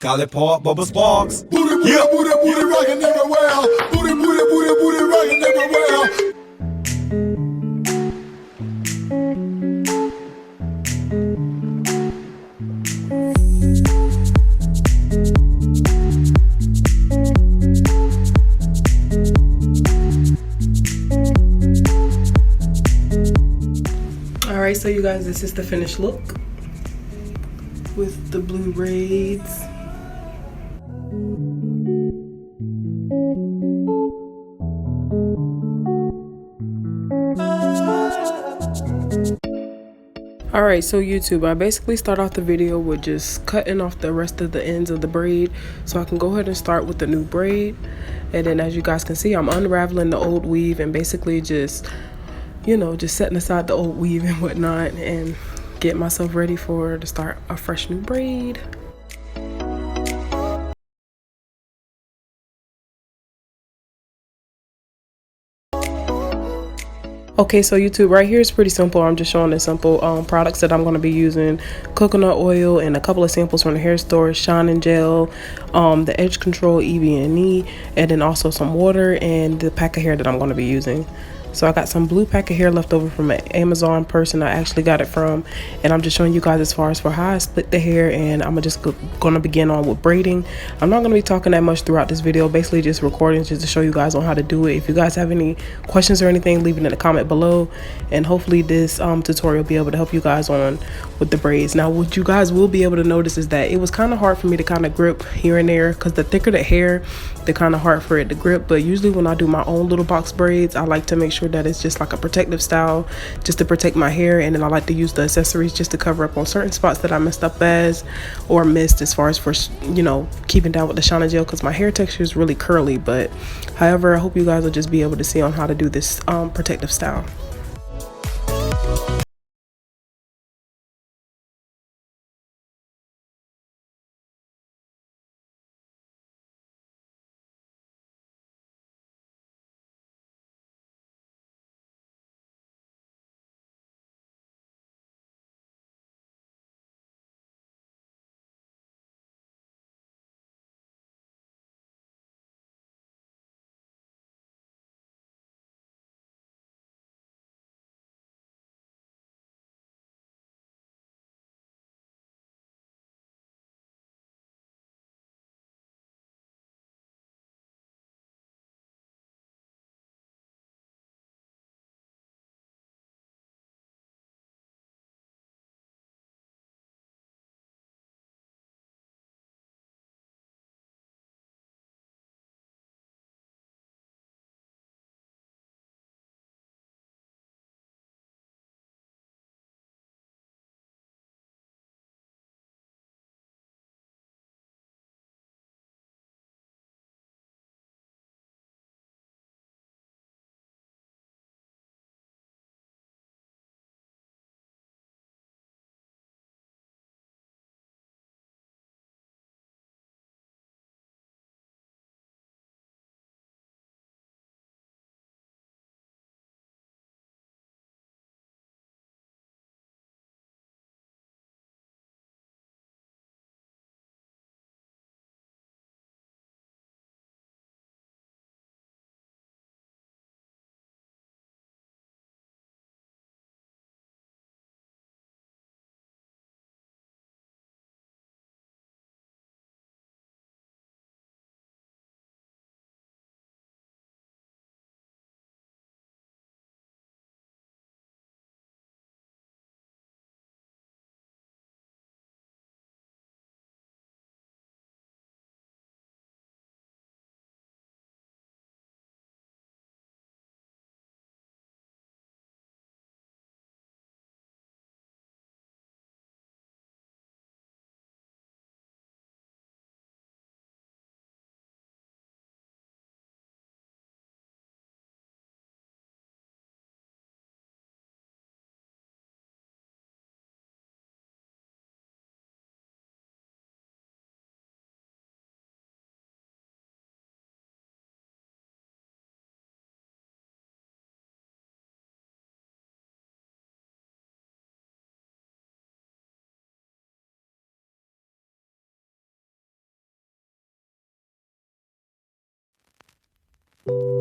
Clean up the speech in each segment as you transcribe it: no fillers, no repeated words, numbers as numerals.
Call it pop bubble sparks. Booty, booty, Yeah. booty, booty rockin' everywhere. Booty, booty, booty, booty rockin' everywhere. Alright, so you guys, this is the finished look with the blue braids. Alright, so YouTube, I basically start off the video with just cutting off the rest of the ends of the braid so I can go ahead and start with the new braid. And then as you guys can see, I'm unraveling the old weave and basically just, you know, just setting aside the old weave and whatnot and get myself ready to start a fresh new braid. Okay, so YouTube, right here is pretty simple. I'm just showing the simple products that I'm going to be using: coconut oil and a couple of samples from the hair store, shining gel, the edge control EV&E, and then also some water and the pack of hair that I'm going to be using. So I got some blue pack of hair left over from an Amazon person I actually got it from, and I'm just showing you guys as far as for how I split the hair, and I'm just gonna begin on with braiding. I'm not gonna be talking that much throughout this video, basically just recording just to show you guys on how to do it. If you guys have any questions or anything, leave it in the comment below, and hopefully this tutorial will be able to help you guys on with the braids. Now what you guys will be able to notice is that it was kind of hard for me to kind of grip here and there, because the thicker the hair, the kind of hard for it to grip. But usually when I do my own little box braids, I like to make sure that it's just like a protective style just to protect my hair, and then I like to use the accessories just to cover up on certain spots that I messed up or missed as far as for, you know, keeping down with the shining gel, because my hair texture is really curly. But however, I hope you guys will just be able to see on how to do this protective style. Alright,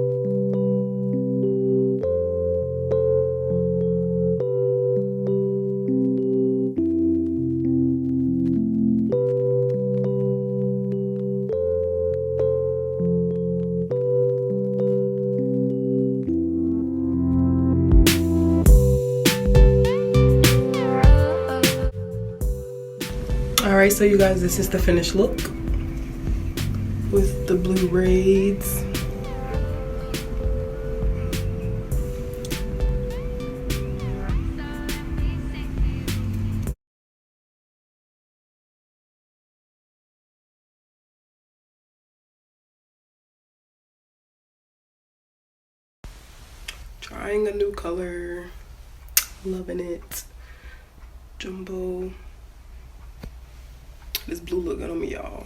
so you guys, this is the finished look with the blue braids. Trying a new color, loving it. Jumbo. This blue look good on me, y'all.